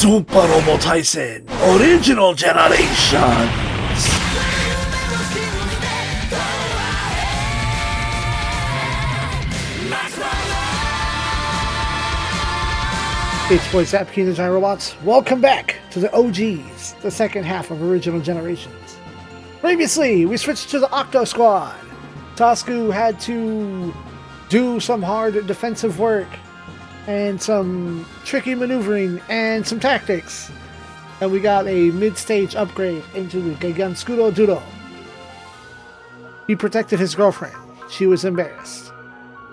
Super Robo Tyson Original Generations. It's boys Zappa and the Giant Robots. Welcome back to the OGs, the second half of Original Generations. Previously, we switched to the Octo Squad. Tosku had to do some hard defensive work and some tricky maneuvering and some tactics. And we got a mid-stage upgrade into the Giganskuro Duro. He protected his girlfriend. She was embarrassed.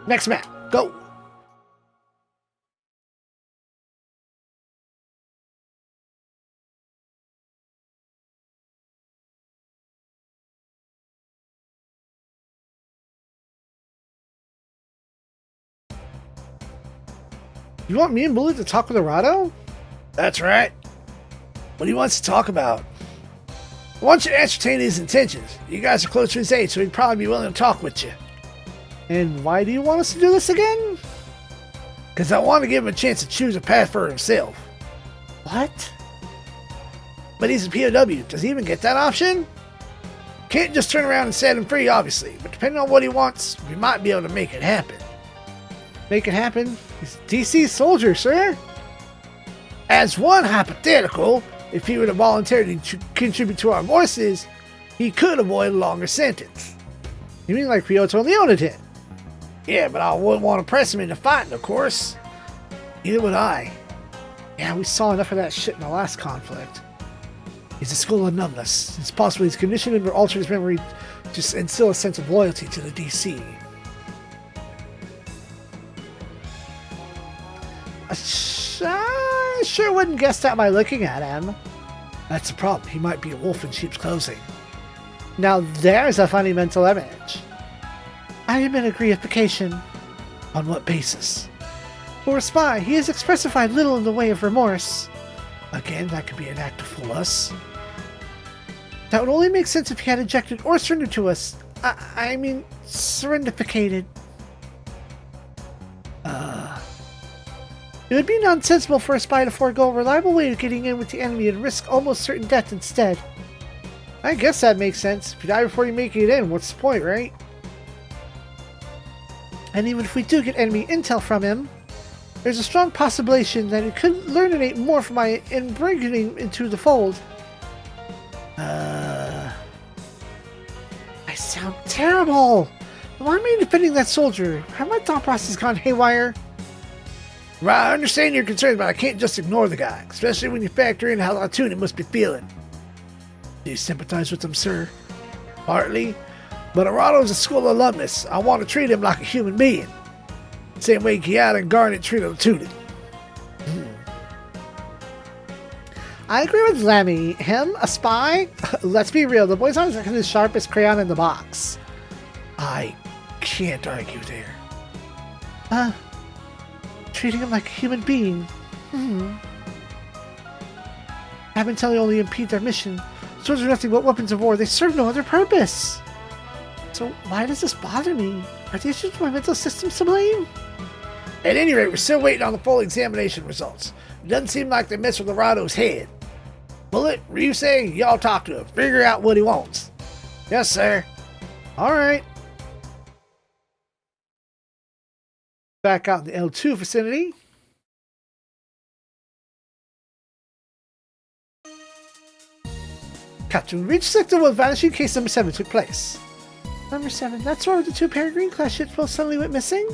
Next map, go! You want me and Bullet to talk with Arado? That's right. What he wants to talk about. I want you to ascertain his intentions. You guys are close to his age, so he'd probably be willing to talk with you. And why do you want us to do this again? Because I want to give him a chance to choose a path for himself. What? But he's a POW. Does he even get that option? Can't just turn around and set him free, obviously. But depending on what he wants, we might be able to make it happen. Make it happen? He's a DC soldier, sir. As one hypothetical, if he were to voluntarily contribute to our voices, he could avoid a longer sentence. You mean like Ryota Leona did? Yeah, but I wouldn't want to press him into fighting, of course. Neither would I. Yeah, we saw enough of that shit in the last conflict. He's a school of numbness. It's possible he's conditioned or altered his memory to instill a sense of loyalty to the DC. I sure wouldn't guess that by looking at him. That's the problem. He might be a wolf in sheep's clothing. Now there's a funny mental image. I am in agreification. On what basis? For a spy, he has expressified little in the way of remorse. Again, that could be an act to fool us. That would only make sense if he had ejected or surrendered to us. I mean, surrenderificated. It would be nonsensible for a spy to forego a reliable way of getting in with the enemy and risk almost certain death instead. I guess that makes sense. If you die before you make it in, what's the point, right? And even if we do get enemy intel from him, there's a strong possibility that he could learn more from my bringing him into the fold. I sound terrible! Why am I defending that soldier? Have my thought process gone haywire? Right, I understand your concerns, but I can't just ignore the guy, especially when you factor in how Latuna must be feeling. Do you sympathize with him, sir? Partly, but Arado's a school alumnus. I want to treat him like a human being. Same way Kiata and Garnet treated Latuna. I agree with Lemmy. Him, a spy? Let's be real, the boy's not exactly the sharpest crayon in the box. I can't argue there. Treating him like a human being. Have until they only impede their mission. Swords are nothing but weapons of war. They serve no other purpose. So why does this bother me? Are the issues with my mental system to blame? At any rate, we're still waiting on the full examination results. It doesn't seem like they mess with Arado's head. Bullet, Ryusei, y'all talk to him. Figure out what he wants. Yes, sir. Alright. Back out in the L2 vicinity. Captain, reach sector where vanishing case number 7 took place. Number 7, that's where the 2 Peregrine class ships both suddenly went missing?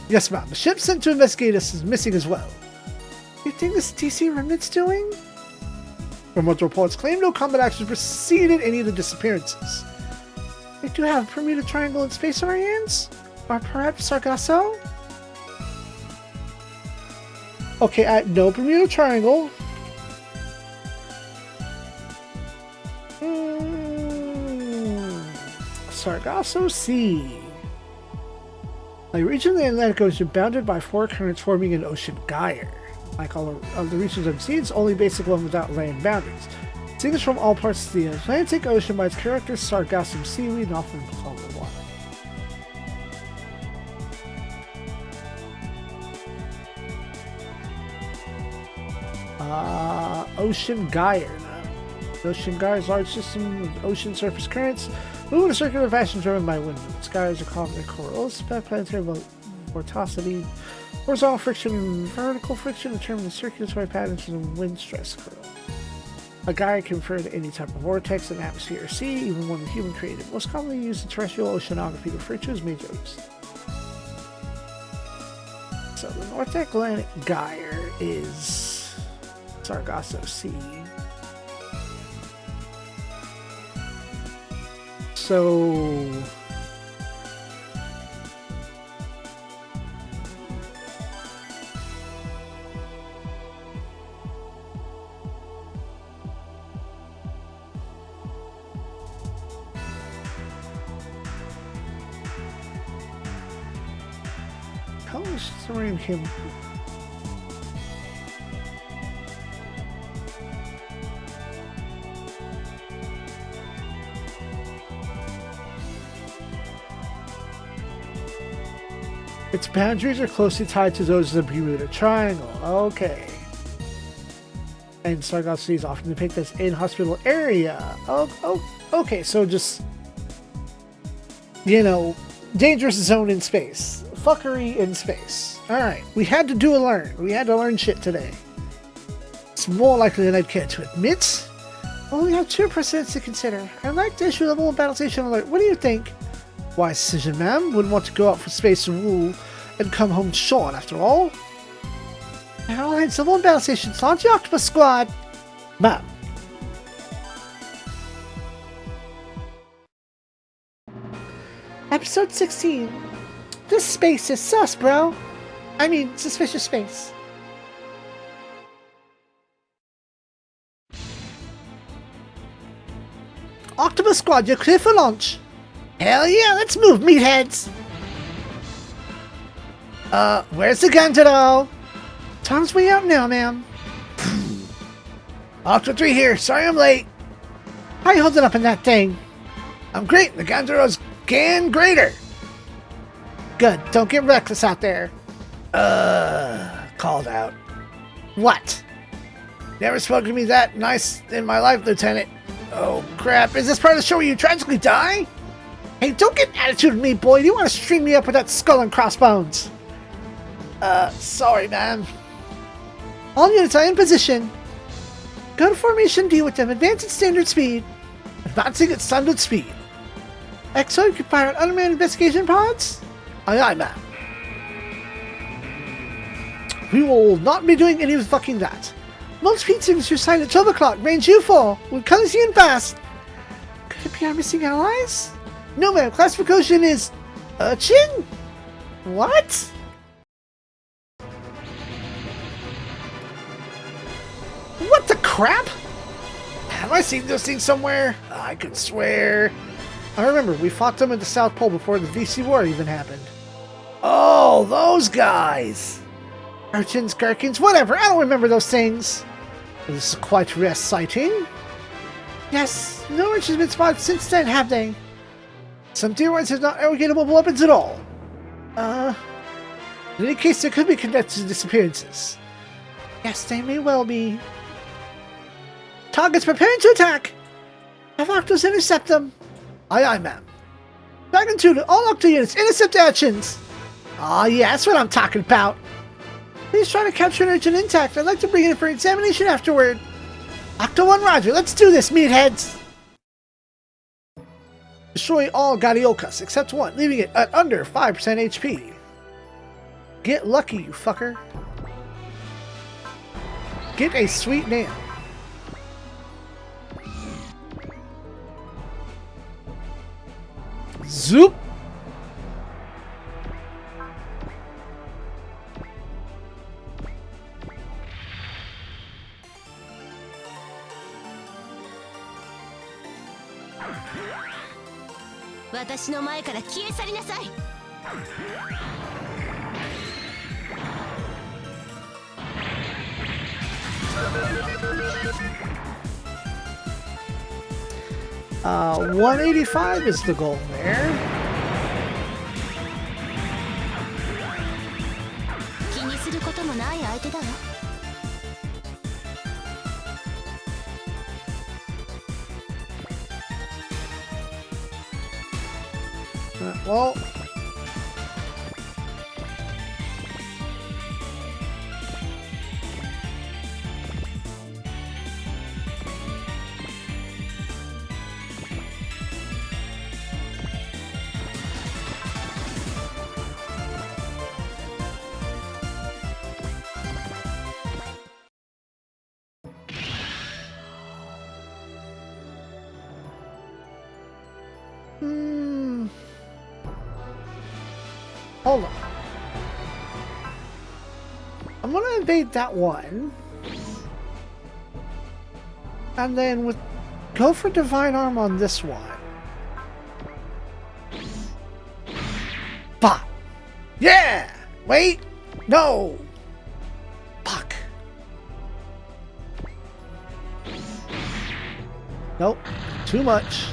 Yes, ma'am. The ship sent to investigate us is missing as well. You think this DC remnant's doing? From what the reports claim, no combat actions preceded any of the disappearances. They do have Bermuda Triangle and Space Orions? Or perhaps Sargasso? Okay, no Bermuda Triangle. Sargasso Sea. The region of the Atlantic Ocean bounded by 4 currents forming an ocean gyre. Like all of the regions I've seen, it's the only basic one without land boundaries. Distinguished from all parts of the Atlantic Ocean by its character sargassum seaweed and often color water. Ocean Gyre. The ocean Gyre is a large system of ocean surface currents moving in a circular fashion driven by wind. Gyres are commonly corrosive, planetary vorticity, horizontal friction, and vertical friction determine the circulatory patterns of the wind stress curl. A gyre can refer to any type of vortex in the atmosphere or sea, even one human created. Most commonly used in terrestrial oceanography, referred to as major waves. So the North Atlantic Gyre is Sargasso Sea. So how is submarine him? Its boundaries are closely tied to those of the Bermuda Triangle. Okay. And Sargasso Sea is often depicted as inhospitable area. Okay, so just, you know, dangerous zone in space. Fuckery in space. Alright, we had to do a learn. We had to learn shit today. It's more likely than I'd care to admit. Well, we have two precedents to consider. I'd like to issue a level of battle station alert. What do you think? Wise decision, ma'am. Wouldn't want to go out for space and rule and come home shorn, after all. Alright, so one battle station. Launch the Octopus Squad. Ma'am. Episode 16. This space is sus, bro. I mean, suspicious space. Octopus Squad, you're clear for launch. Hell yeah, let's move, meatheads! Where's the Gandaro? Time's way out now, ma'am. Octo 3 here, sorry I'm late. How you holding up in that thing? I'm great, the Gandaro's gan greater. Good, don't get reckless out there. Called out. What? Never spoken to me that nice in my life, Lieutenant. Oh crap, is this part of the show where you tragically die? Hey, don't get attitude with me, boy. You want to string me up with that skull and crossbones? Sorry, man. All units are in position. Go to Formation D with them. Advance at standard speed. Advancing at standard speed. XO, you can fire an unmanned investigation pods? Aye, aye, ma'am. We will not be doing any fucking that. Multi-speed signature signed at 12 o'clock. Range U4. We're coming to you fast. Could it be our missing allies? No, ma'am. Classification is urchin? What? What the crap? Have I seen those things somewhere? I could swear. I remember, we fought them at the South Pole before the VC War even happened. Oh, those guys! Urchins, gherkins, whatever, I don't remember those things. This is quite a rare sighting. Yes, no urchins have been spotted since then, have they? Some dear ones have not irrigatable weapons at all. In any case, there could be connected to disappearances. Yes, they may well be. Targets preparing to attack! Have Octos intercept them. Aye, aye, ma'am. Dragon 2 to all Octo units, intercept the urchins! Ah, yeah, that's what I'm talking about. Please try to capture an urchin intact. I'd like to bring it in for examination afterward. Octo 1 Roger, let's do this, meatheads! Destroy all Gadiokas except one, leaving it at under 5% HP. Get lucky, you fucker. Get a sweet name. Zoop! Uh, 185 is the goal there. Well... Hold on. I'm gonna invade that one. And then go for Divine Arm on this one. Fuck. Yeah! Wait! No! Fuck. Nope. Too much.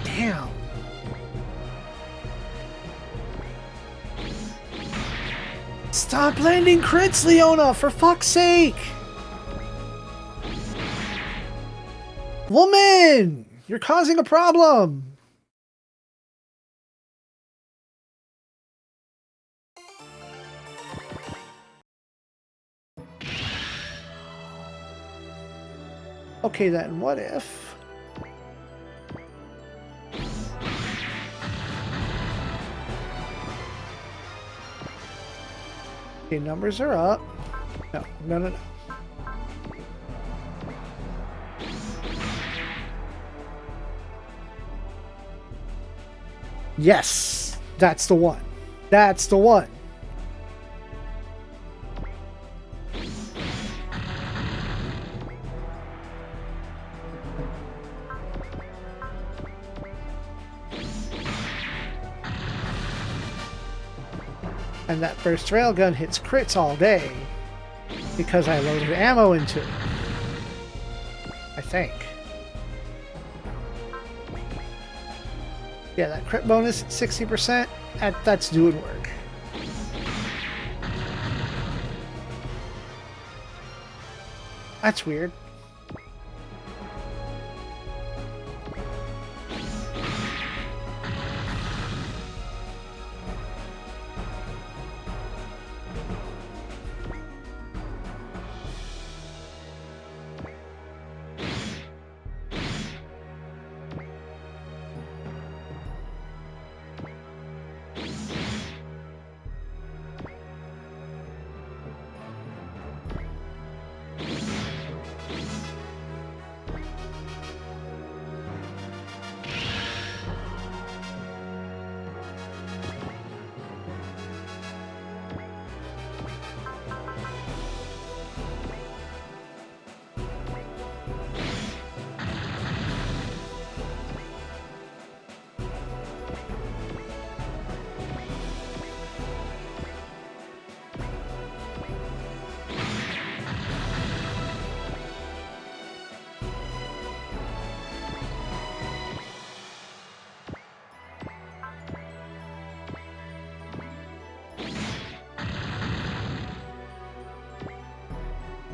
Damn. Stop landing crits, Leona, for fuck's sake! Woman! You're causing a problem! Okay then, what if... Okay, numbers are up. No, no, no, no. Yes! That's the one. That's the one. And that burst railgun hits crits all day because I loaded ammo into it. I think. Yeah, that crit bonus, 60%, that's doing work. That's weird.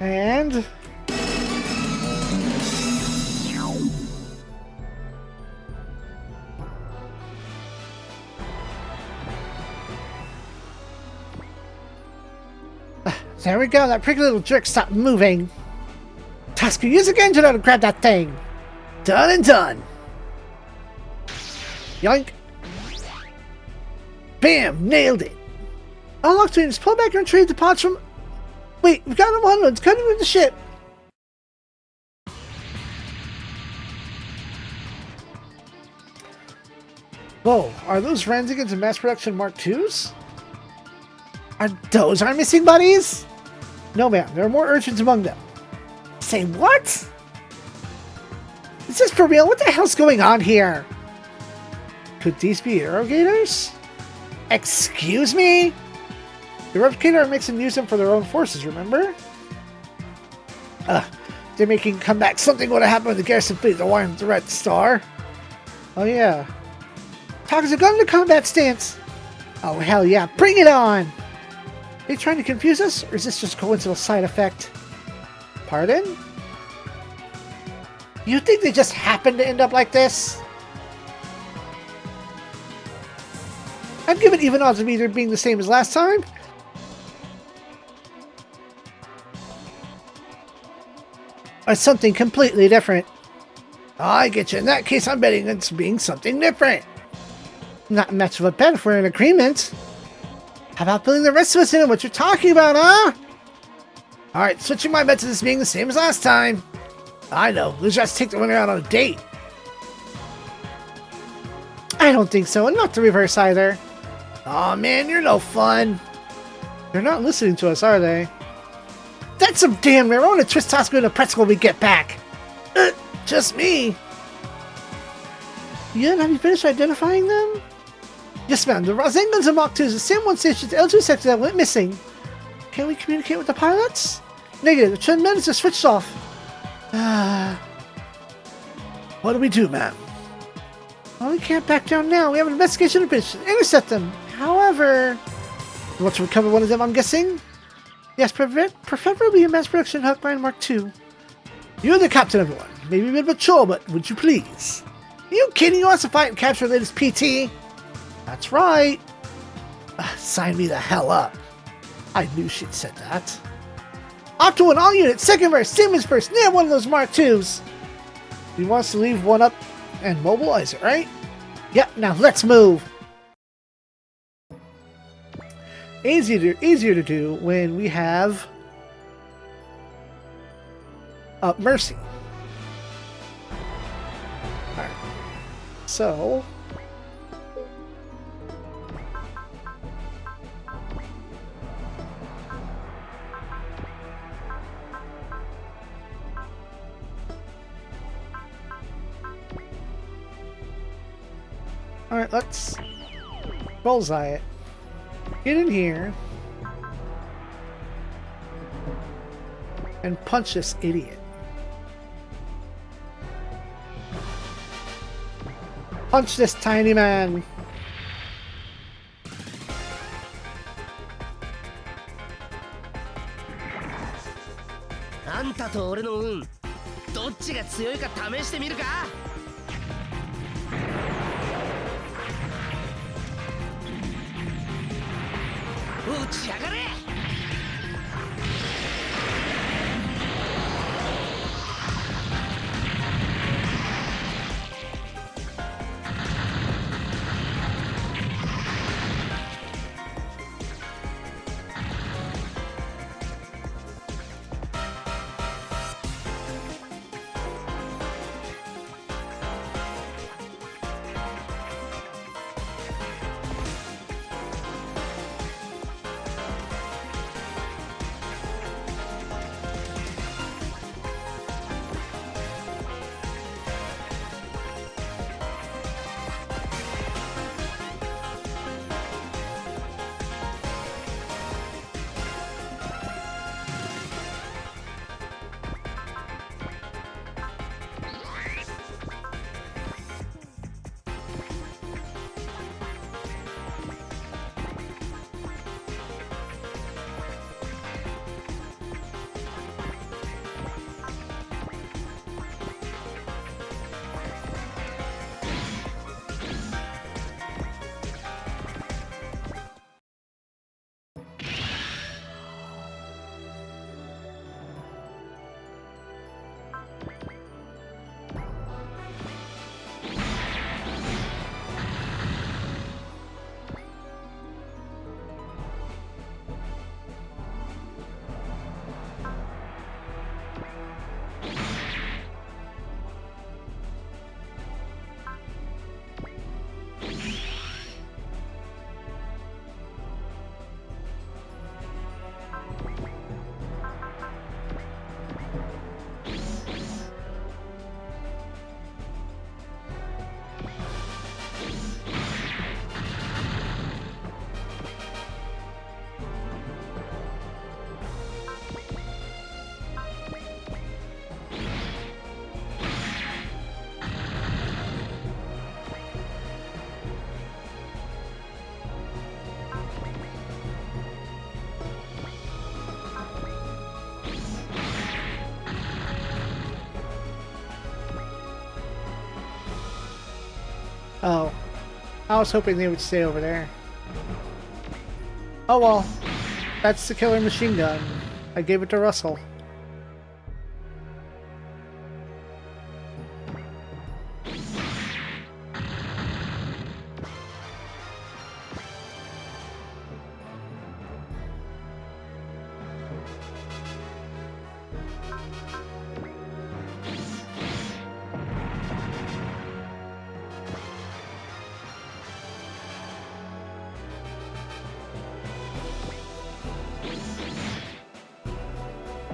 And... there we go, that prickly little jerk stopped moving. Tasker, use again to grab that thing. Done and done. Yoink. Bam, nailed it. Unlock dreams, pull back and retrieve the pods from... Wait, we've got him on, it's coming with the ship. Whoa, are those Ranzigans in mass production Mark IIs? Are those our missing buddies? No ma'am, there are more urchins among them. Say what? Is this for real? What the hell's going on here? Could these be irrigators? Excuse me? The replicator makes them use them for their own forces, remember? They're making come back. Something would have happened with the garrison fleet, the one with the Red Star. Oh yeah. Taka's gun to combat stance. Oh hell yeah, bring it on! Are you trying to confuse us, or is this just a coincidental side effect? Pardon? You think they just happened to end up like this? I'd give it even odds of either being the same as last time. Or something completely different. I get you. In that case, I'm betting it's being something different. Not much of a bet if we're in agreement. How about filling the rest of us in on what you're talking about, huh? Alright, switching my bet to this being the same as last time. I know. Let's just take the winner out on a date. I don't think so, and not the reverse either. Aw, man, you're no fun. They're not listening to us, are they? That's some damn rare. I want to twist Tosco into a pretzel when we get back. Just me. Yeah, have you finished identifying them? Yes, ma'am. The Razengans and Mach 2s, the same one station to L2 sector that went missing. Can we communicate with the pilots? Negative. The tremendous are switched off. What do we do, ma'am? Well, we can't back down now. We have an investigation to finish. Intercept them. However, you want to recover one of them, I'm guessing? Yes, preferably a mass production Huckline Mark II. You're the captain, everyone. Maybe a bit of a chore, but would you please? Are you kidding? You want us to fight and capture the latest PT? That's right. Sign me the hell up. I knew she'd said that. Octo and all units, second verse, Siemens first, near one of those Mark IIs. You want us to leave one up and mobilize it, right? Yep, now let's move. Easier to do when we have Mercy. Alright. So alright, let's bullseye it. Get in here and punch this idiot. Punch this tiny man. あんたと俺の運、どっちが強いか試してみるか。打ち上がれ。Oh. I was hoping they would stay over there. Oh well. That's the killer machine gun. I gave it to Russell.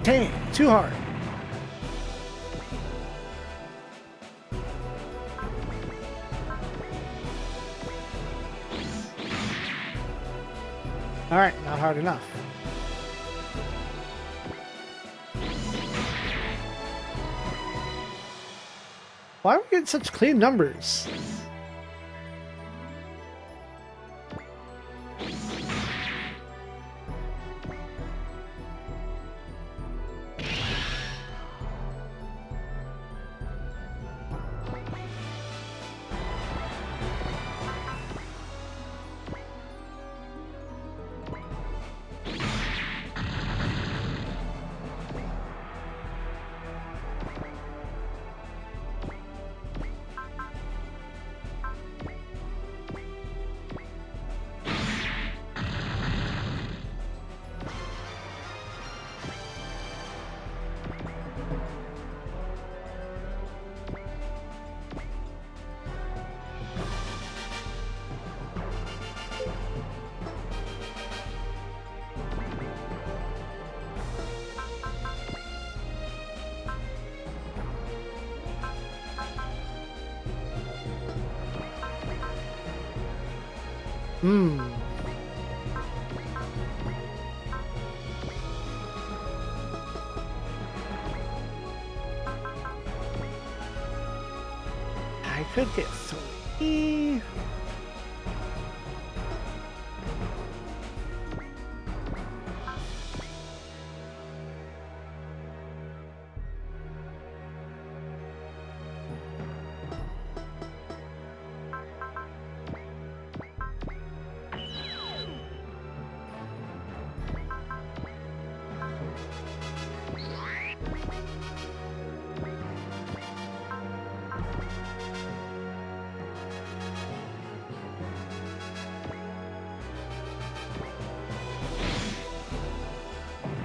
Dang, too hard. Alright, not hard enough. Why are we getting such clean numbers? I could get 3.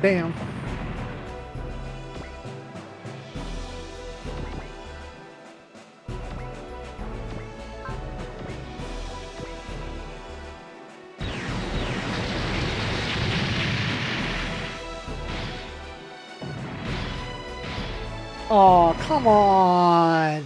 Damn. Oh, come on.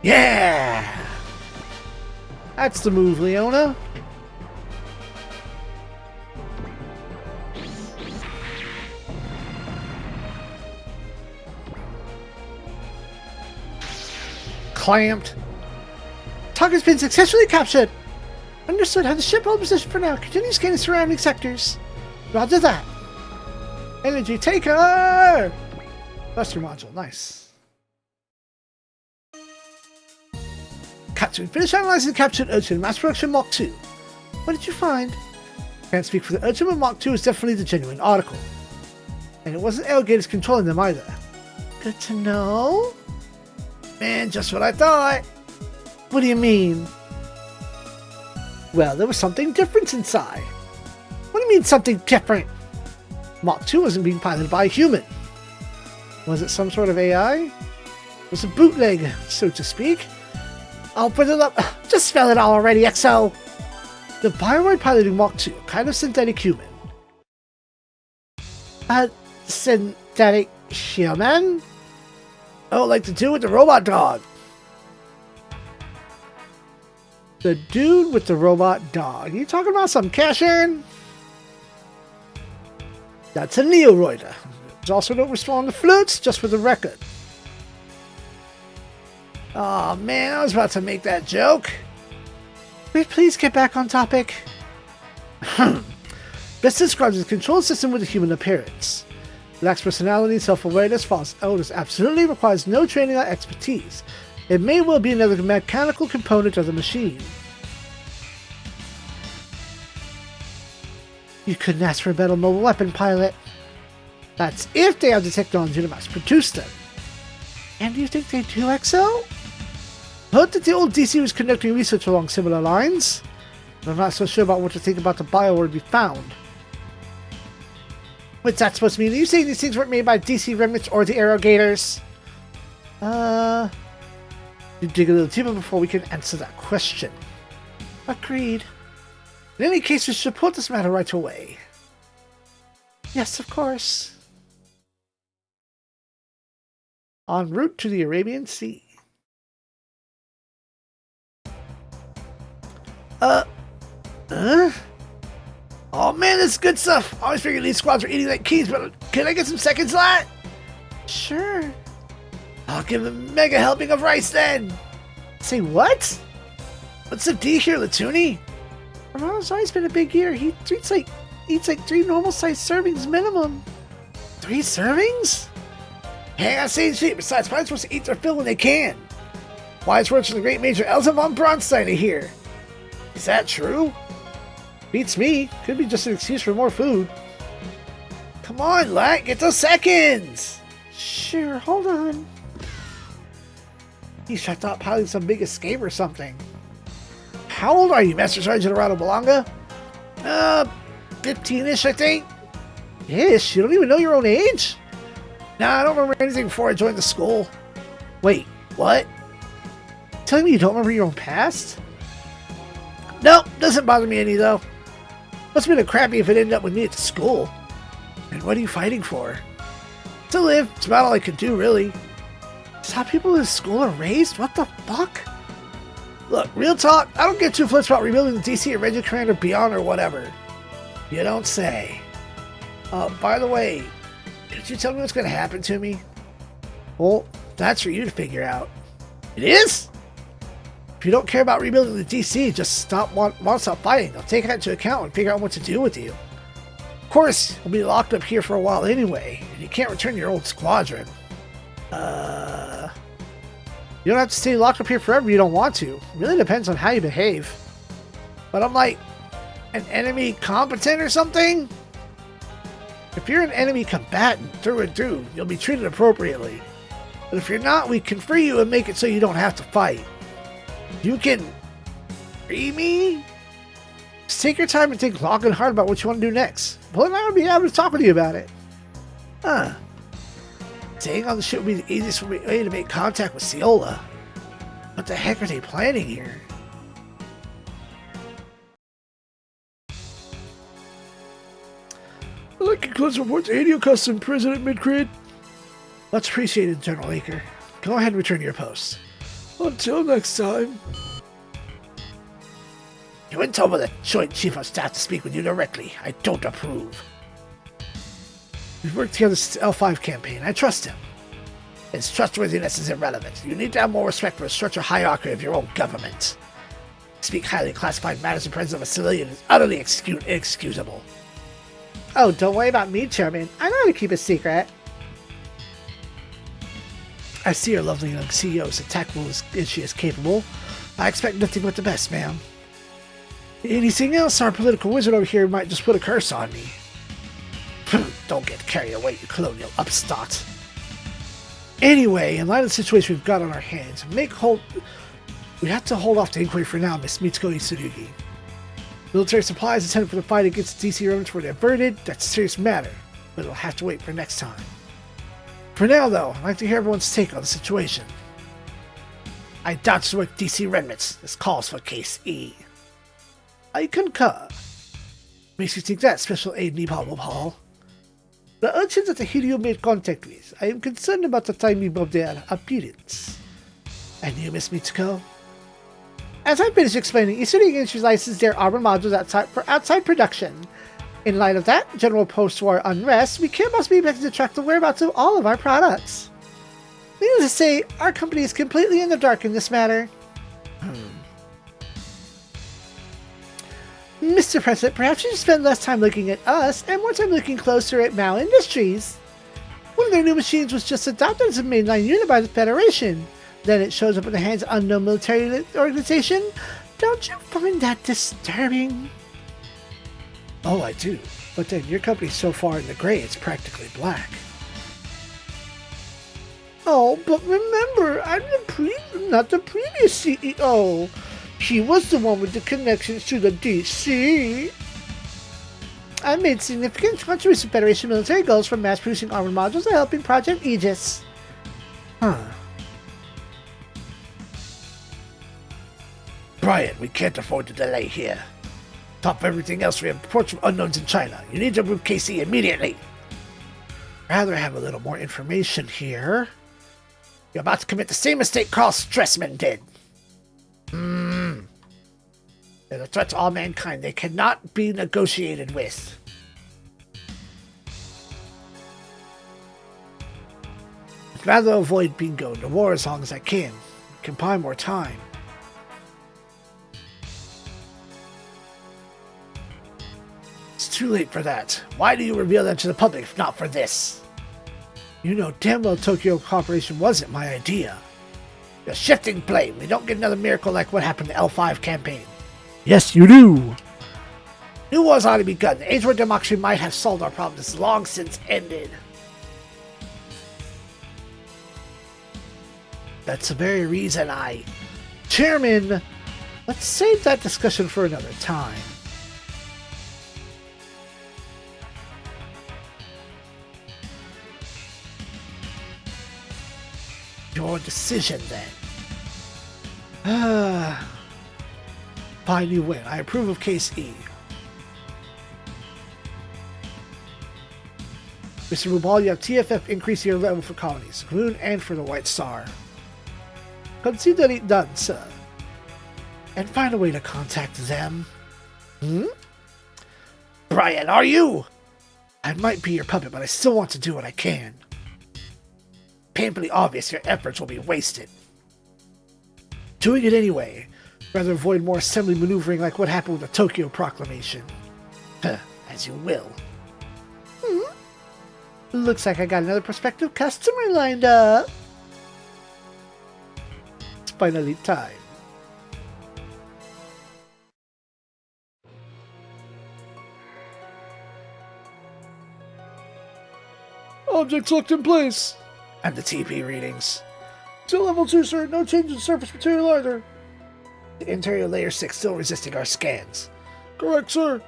Yeah! That's the move, Leona. Clamped. Target's been successfully captured. Understood. Have the ship hold position for now. Continue scanning surrounding sectors. Roger that. Energy taker! Buster module. Nice. Captain, finish analyzing the captured Urchin Mass Production Mark II. What did you find? Can't speak for the Urchin, but Mark II is definitely the genuine article. And it wasn't alligators controlling them either. Good to know. Man, just what I thought. What do you mean? Well, there was something different inside. What do you mean something different? Mark II wasn't being piloted by a human. Was it some sort of AI? It was a bootleg, so to speak. I'll put it up. Just spell it all already, XO. The Bioroid piloting Mach 2, kind of synthetic human. Synthetic human? Oh, like the dude with the robot dog. The dude with the robot dog. You talking about some cash in? That's a Neoroider. There's also no respond to flutes, just for the record. Oh man, I was about to make that joke. Wait, please get back on topic. Best describes the control system with a human appearance. Lacks personality, self-awareness, false elders, absolutely requires no training or expertise. It may well be another mechanical component of the machine. You couldn't ask for a better mobile weapon pilot. That's if they have the technology to mass produce them. And do you think they do, XO? Heard that the old DC was conducting research along similar lines, but I'm not so sure about what to think about the Bioroid we found. What's that supposed to mean? Are you saying these things weren't made by DC remnants or the Arrogators? You dig a little deeper before we can answer that question. Agreed. In any case, we should put this matter right away. Yes, of course. En route to the Arabian Sea. Oh man, this is good stuff. I always figured these squads were eating like keys, but can I get some seconds, lot? Sure. I'll give them a mega helping of rice then. Say what? What's the D here, Latuni? Romano's always been a big eater. He eats like 3 normal-sized servings minimum. 3 servings? Hang on, same sheet. Besides, pilots supposed to eat their fill when they can. Wise words from the great Major Elsa von Braunstein here. Is that true? Beats me. Could be just an excuse for more food. Come on, Lat, get those seconds! Sure, hold on. He's shut up piloting some big escape or something. How old are you, Master Sergeant Arado Belonga? 15-ish, I think. Ish? You don't even know your own age? Nah, I don't remember anything before I joined the school. Wait, what? Telling me you don't remember your own past? Nope, doesn't bother me any though. Must have been crappy if it ended up with me at the school. And what are you fighting for? To live. It's about all I could do, really. Is how people in school are raised? What the fuck? Look, real talk, I don't get too flipped about rebuilding the DC or Regiment Commander Beyond or whatever. You don't say. By the way, did you tell me what's going to happen to me? Well, that's for you to figure out. It is? If you don't care about rebuilding the DC, just stop fighting. I'll take that into account and figure out what to do with you. Of course, you'll be locked up here for a while anyway, and you can't return to your old squadron. You don't have to stay locked up here forever if you don't want to. It really depends on how you behave. But I'm like, an enemy competent or something? If you're an enemy combatant through and through, you'll be treated appropriately. But if you're not, we can free you and make it so you don't have to fight. You can free me? Just take your time and think long and hard about what you want to do next. Well, then I'll be able to talk with you about it. Huh. Staying on the ship would be the easiest way to make contact with Ciola. What the heck are they planning here? I'd like to close report to ADO Custom President Midcrid. Much appreciated, General Aker. Go ahead and return to your post. Until next time. You went over the Joint Chief of Staff to speak with you directly. I don't approve. We've worked together since the L5 campaign. I trust him. His trustworthiness is irrelevant. You need to have more respect for the structural hierarchy of your own government. Speak highly classified matters in presence of a civilian is utterly inexcusable. Oh, don't worry about me, Chairman. I know how to keep a secret. I see your lovely young CEO is as tactful as she is capable. I expect nothing but the best, ma'am. Anything else, our political wizard over here might just put a curse on me. Don't get carried away, you colonial upstart. Anyway, in light of the situation we've got on our hands, we have to hold off the inquiry for now, Miss Mitsuko Tsurugi. Military supplies intended for the fight against the DC remnants were diverted. That's a serious matter, but it'll have to wait for next time. For now, though, I'd like to hear everyone's take on the situation. I dodged with DC remnants. This calls for Case E. I concur. Makes you think that Special Aid Paul? The urchins at the hill you made contact with, I am concerned about the timing of their appearance. And you, Miss Mitsuko? As I finished explaining, Eastern Agencies licensed their armor modules for outside production. In light of that general post-war unrest, we must be expected to track the whereabouts of all of our products. Needless to say, our company is completely in the dark in this matter. Mr. President, perhaps you should spend less time looking at us and more time looking closer at Mao Industries. One of their new machines was just adopted as a mainline unit by the Federation. Then it shows up in the hands of unknown military organization. Don't you find that disturbing? Oh, I do. But then your company's so far in the gray, it's practically black. Oh, but remember, I'm not the previous CEO. He was the one with the connections to the DC. I made significant contributions to Federation military goals from mass-producing armor modules to helping Project Aegis. Brian, we can't afford to delay here. Top of everything else, we have reports from unknowns in China. You need to move KC immediately. Rather have a little more information here. You're about to commit the same mistake Carl Stressman did. They're a threat to all mankind. They cannot be negotiated with. I'd rather avoid being going to war as long as I can buy more time. It's too late for that. Why do you reveal that to the public if not for this? You know damn well Tokyo Corporation wasn't my idea. You're shifting blame. We don't get another miracle like what happened to L5 campaign. Yes, you do. New wars ought to be begun. The age where democracy might have solved our problems is long since ended. That's the very reason Chairman, let's save that discussion for another time. Your decision, then. Fine, you win. I approve of Case E. Mr. Rubal, you have TFF increase your level for colonies, Moon and for the White Star. Consider it done, sir. And find a way to contact them. Brian, are you? I might be your puppet, but I still want to do what I can. Painfully obvious your efforts will be wasted. Doing it anyway. Rather avoid more assembly maneuvering like what happened with the Tokyo Proclamation. As you will. Looks like I got another prospective customer lined up. It's finally time. Objects locked in place. And the TP readings. Still level 2, sir. No change in surface material either. The interior layer 6 still resisting our scans. Correct, sir.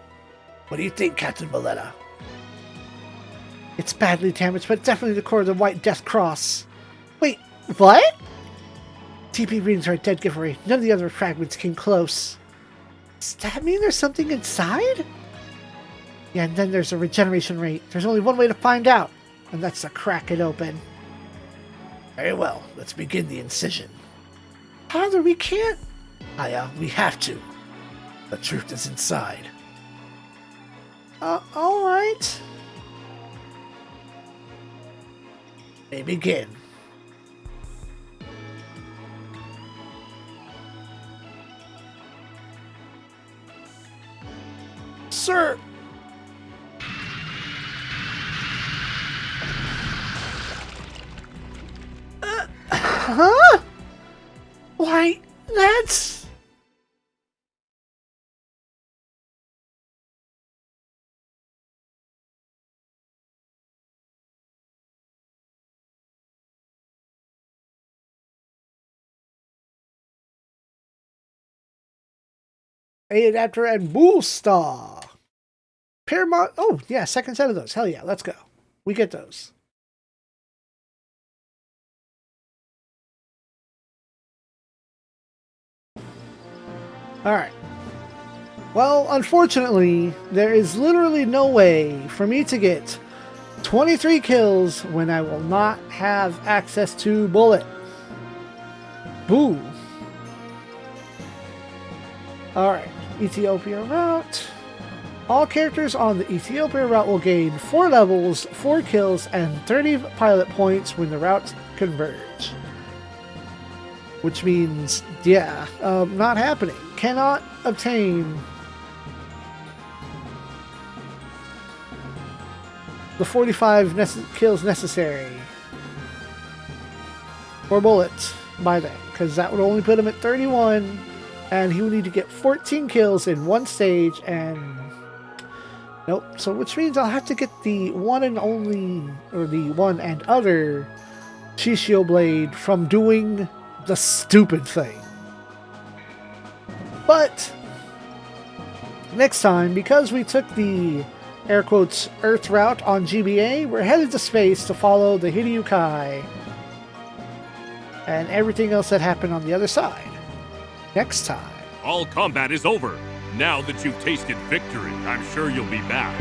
What do you think, Captain Valletta? It's badly damaged, but definitely the core of the White Death Cross. Wait, what? TP readings are a dead giveaway. None of the other fragments came close. Does that mean there's something inside? Yeah, and then there's a regeneration rate. There's only one way to find out, and that's to crack it open. Very well, let's begin the incision. Father, we can't. Aya, we have to. The truth is inside. Alright. They begin. Sir! Huh? Why, that's... A adapter and booster. Paramount. Oh, yeah, second set of those. Hell yeah, let's go. We get those. Alright. Well, unfortunately, there is literally no way for me to get 23 kills when I will not have access to bullet. Boo. Alright, Ethiopia route. All characters on the Ethiopia route will gain 4 levels, 4 kills, and 30 pilot points when the routes converge. Which means, yeah, not happening. Cannot obtain the 45 kills necessary for bullets by then, because that would only put him at 31, and he would need to get 14 kills in one stage, and nope. So which means I'll have to get the one and only, or the one and other Shishio Blade from doing the stupid thing. But next time, because we took the air quotes Earth route on GBA, we're headed to space to follow the Hiryu Kai and everything else that happened on the other side. Next time. All combat is over. Now that you've tasted victory, I'm sure you'll be back.